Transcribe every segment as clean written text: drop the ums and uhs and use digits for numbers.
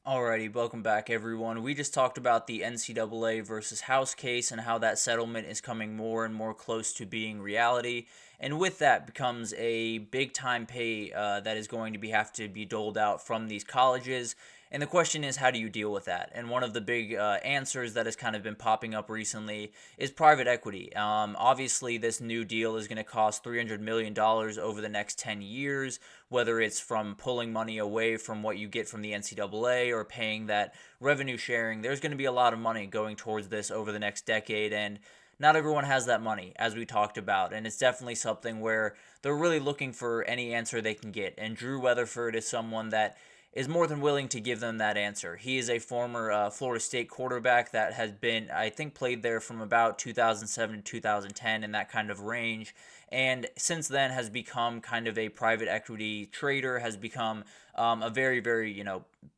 Alrighty, welcome back, everyone. We just talked about the NCAA versus House case and how that settlement is coming more and more close to being reality. And with that becomes a big time pay that is going to have to be doled out from these colleges. And the question is, how do you deal with that? And one of the big answers that has kind of been popping up recently is private equity. Obviously, this new deal is going to cost $300 million over the next 10 years, whether it's from pulling money away from what you get from the NCAA or paying that revenue sharing. There's going to be a lot of money going towards this over the next decade, and not everyone has that money, as we talked about, and it's definitely something where they're really looking for any answer they can get. And Drew Weatherford is someone that is more than willing to give them that answer. He is a former Florida State quarterback that has been, I think, played there from about 2007 to 2010 in that kind of range, and since then has become kind of a private equity trader, has become a very, very,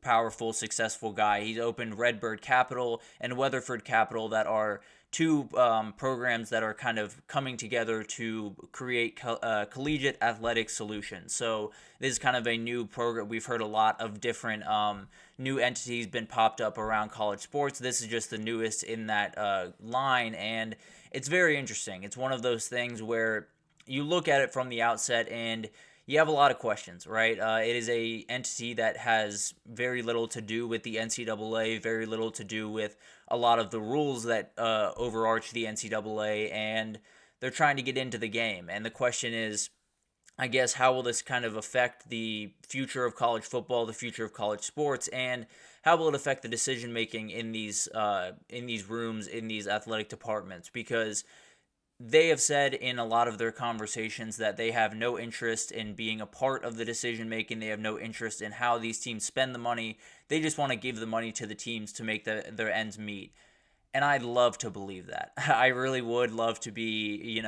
powerful, successful guy. He's opened Redbird Capital and Weatherford Capital that are two programs that are kind of coming together to create collegiate athletic solutions. So this is kind of a new program. We've heard a lot of different new entities been popped up around college sports. This is just the newest in that line, and it's very interesting. It's one of those things where you look at it from the outset and you have a lot of questions, right? It is a entity that has very little to do with the NCAA, very little to do with a lot of the rules that overarch the NCAA, and they're trying to get into the game. And the question is, I guess, how will this kind of affect the future of college football, the future of college sports, and how will it affect the decision making in these rooms, in these athletic departments? Because they have said in a lot of their conversations that they have no interest in being a part of the decision making. They have no interest in how these teams spend the money. They just want to give the money to the teams to make their ends meet. And I'd love to believe that. I really would love to be,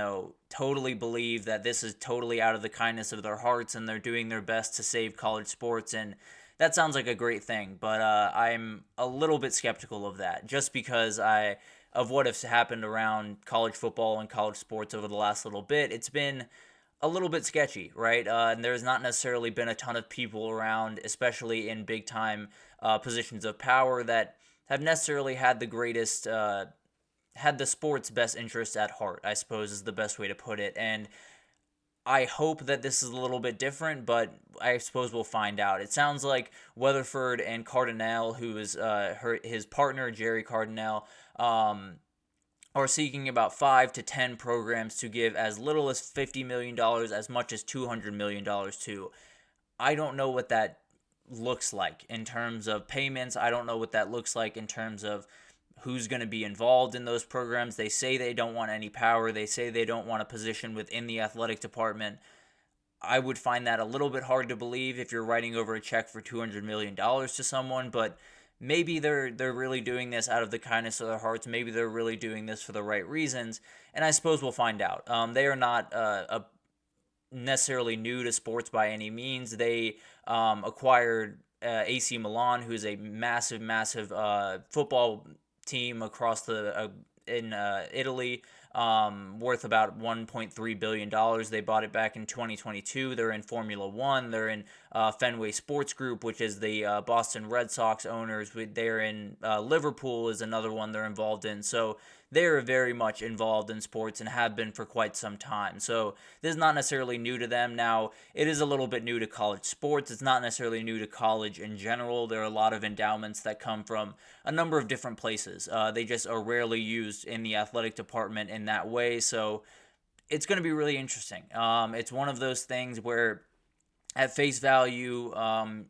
totally believe that this is totally out of the kindness of their hearts and they're doing their best to save college sports. And that sounds like a great thing, but I'm a little bit skeptical of that just because of what has happened around college football and college sports over the last little bit. It's been a little bit sketchy, right? And there's not necessarily been a ton of people around, especially in big time positions of power, that have necessarily had the greatest, had the sport's best interest at heart, I suppose is the best way to put it. And I hope that this is a little bit different, but I suppose we'll find out. It sounds like Weatherford and Cardinale, who is his partner, Jerry Cardinale, are seeking about 5 to 10 programs to give as little as $50 million, as much as $200 million to. I don't know what that looks like in terms of payments. I don't know what that looks like in terms of who's going to be involved in those programs. They say they don't want any power. They say they don't want a position within the athletic department. I would find that a little bit hard to believe if you're writing over a check for $200 million to someone, but maybe they're really doing this out of the kindness of their hearts. Maybe they're really doing this for the right reasons, and I suppose we'll find out. They are not necessarily new to sports by any means. They acquired AC Milan, who's a massive, massive football team across in Italy, worth about $1.3 billion. They bought it back in 2022. They're in Formula One. They're in Fenway Sports Group, which is the Boston Red Sox owners. They're in Liverpool is another one they're involved in. So they're very much involved in sports and have been for quite some time. So this is not necessarily new to them. Now, it is a little bit new to college sports. It's not necessarily new to college in general. There are a lot of endowments that come from a number of different places. They just are rarely used in the athletic department in that way. So it's going to be really interesting. It's one of those things where at face value,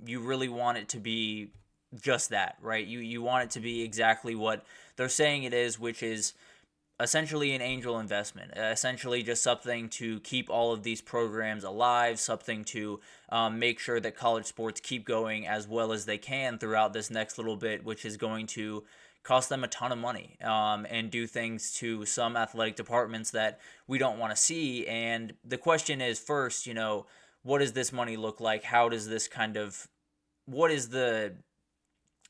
you really want it to be just that, right? You want it to be exactly what they're saying it is, which is essentially an angel investment, essentially just something to keep all of these programs alive, something to make sure that college sports keep going as well as they can throughout this next little bit, which is going to cost them a ton of money and do things to some athletic departments that we don't want to see. And the question is, first, what does this money look like? How does this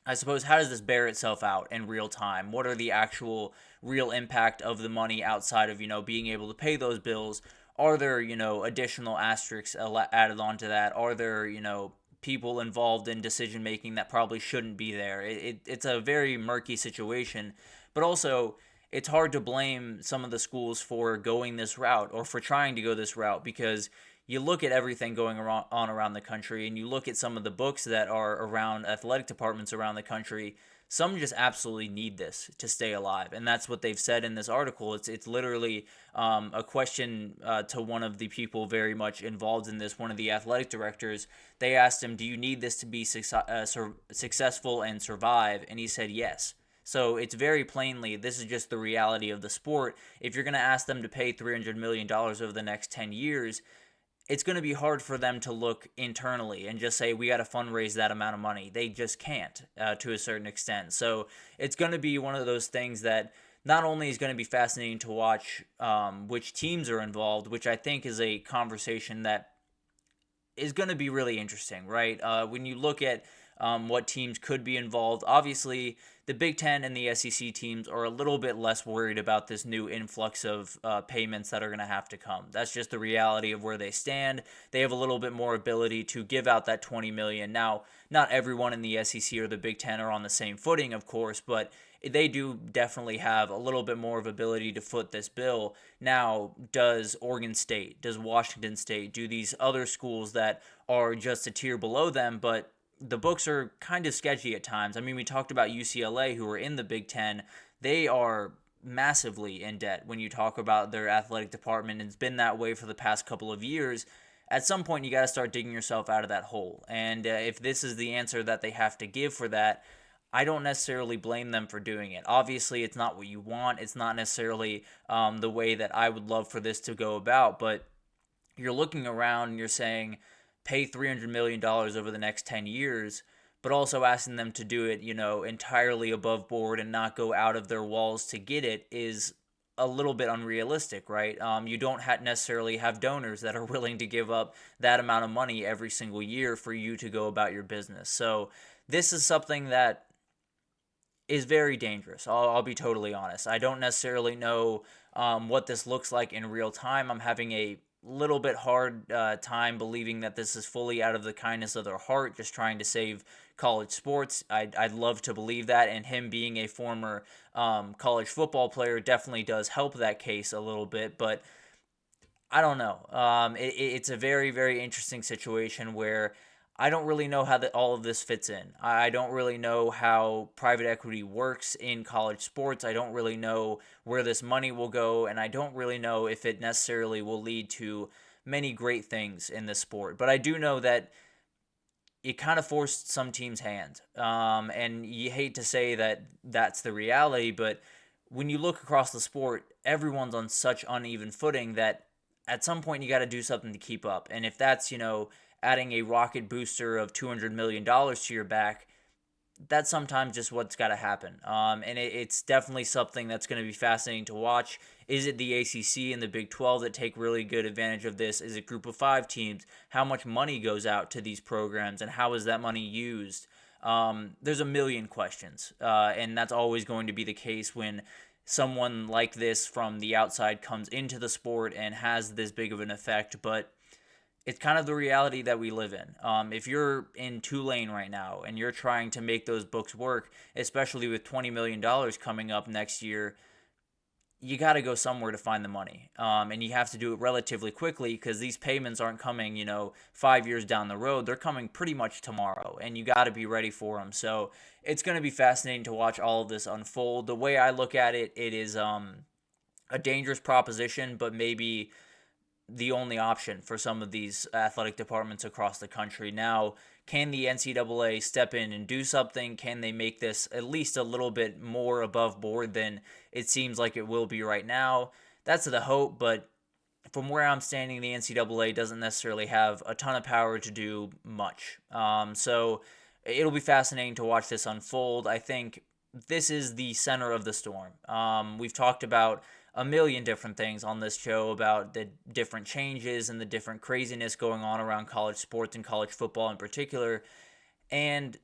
I suppose, how does this bear itself out in real time? What are the actual real impact of the money outside of, being able to pay those bills? Are there, additional asterisks added onto that? Are there, people involved in decision making that probably shouldn't be there. It's a very murky situation, but also it's hard to blame some of the schools for going this route or for trying to go this route, because you look at everything going on around the country, and you look at some of the books that are around athletic departments around the country. Some just absolutely need this to stay alive, and that's what they've said in this article. It's literally a question to one of the people very much involved in this, one of the athletic directors. They asked him, "Do you need this to be successful and survive?" And he said yes. So it's very plainly, this is just the reality of the sport. If you're going to ask them to pay $300 million over the next 10 years, it's going to be hard for them to look internally and just say, we got to fundraise that amount of money. They just can't to a certain extent. So it's going to be one of those things that not only is going to be fascinating to watch which teams are involved, which I think is a conversation that is going to be really interesting, right? When you look at what teams could be involved, obviously the Big Ten and the SEC teams are a little bit less worried about this new influx of payments that are going to have to come. That's just the reality of where they stand. They have a little bit more ability to give out that $20 million. Now, not everyone in the SEC or the Big Ten are on the same footing, of course, but they do definitely have a little bit more of ability to foot this bill. Now, does Oregon State, does Washington State, do these other schools that are just a tier below them, but the books are kind of sketchy at times. I mean, we talked about UCLA, who are in the Big Ten. They are massively in debt when you talk about their athletic department. It's been that way for the past couple of years. At some point, you got to start digging yourself out of that hole. And if this is the answer that they have to give for that, I don't necessarily blame them for doing it. Obviously, it's not what you want. It's not necessarily the way that I would love for this to go about. But you're looking around and you're saying, pay $300 million over the next 10 years, but also asking them to do it, entirely above board and not go out of their walls to get it is a little bit unrealistic, right? You don't necessarily have donors that are willing to give up that amount of money every single year for you to go about your business. So this is something that is very dangerous. I'll be totally honest. I don't necessarily know what this looks like in real time. I'm having a little bit hard time believing that this is fully out of the kindness of their heart, just trying to save college sports. I'd love to believe that, and him being a former college football player definitely does help that case a little bit, but I don't know. It's a very, very interesting situation where I don't really know how all of this fits in. I don't really know how private equity works in college sports. I don't really know where this money will go, and I don't really know if it necessarily will lead to many great things in this sport. But I do know that it kind of forced some teams' hand. And you hate to say that that's the reality, but when you look across the sport, everyone's on such uneven footing that at some point you got to do something to keep up. And if that's, adding a rocket booster of $200 million to your back, that's sometimes just what's got to happen. And it's definitely something that's going to be fascinating to watch. Is it the ACC and the Big 12 that take really good advantage of this? Is it Group of 5 teams? How much money goes out to these programs, and how is that money used? There's a million questions, and that's always going to be the case when someone like this from the outside comes into the sport and has this big of an effect, but it's kind of the reality that we live in. If you're in Tulane right now and you're trying to make those books work, especially with $20 million coming up next year, you got to go somewhere to find the money. And you have to do it relatively quickly because these payments aren't coming, 5 years down the road. They're coming pretty much tomorrow, and you got to be ready for them. So it's going to be fascinating to watch all of this unfold. The way I look at it, it is a dangerous proposition, but maybe the only option for some of these athletic departments across the country. Now, can the NCAA step in and do something? Can they make this at least a little bit more above board than it seems like it will be right now? That's the hope, but from where I'm standing, the NCAA doesn't necessarily have a ton of power to do much. So it'll be fascinating to watch this unfold. I think this is the center of the storm. We've talked about a million different things on this show about the different changes and the different craziness going on around college sports and college football in particular. And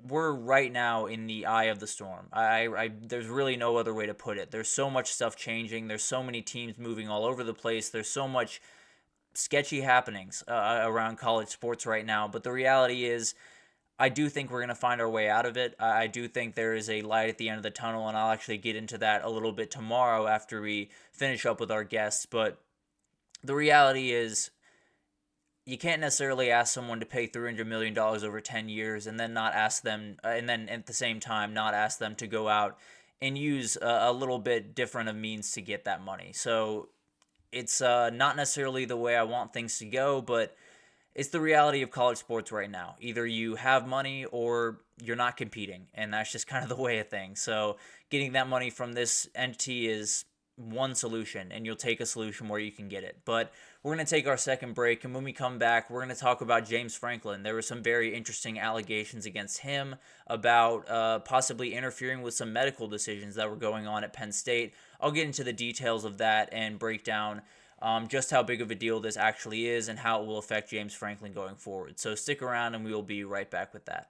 we're right now in the eye of the storm. There's really no other way to put it. There's so much stuff changing. There's so many teams moving all over the place. There's so much sketchy happenings around college sports right now. But the reality is, I do think we're going to find our way out of it. I do think there is a light at the end of the tunnel, and I'll actually get into that a little bit tomorrow after we finish up with our guests. But the reality is, you can't necessarily ask someone to pay $300 million over 10 years and then not ask them, and then at the same time, not ask them to go out and use a little bit different of means to get that money. So it's not necessarily the way I want things to go, but it's the reality of college sports right now. Either you have money or you're not competing, and that's just kind of the way of things. So getting that money from this entity is one solution, and you'll take a solution where you can get it. But we're going to take our second break, and when we come back, we're going to talk about James Franklin. There were some very interesting allegations against him about possibly interfering with some medical decisions that were going on at Penn State. I'll get into the details of that and break down just how big of a deal this actually is and how it will affect James Franklin going forward. So stick around, and we will be right back with that.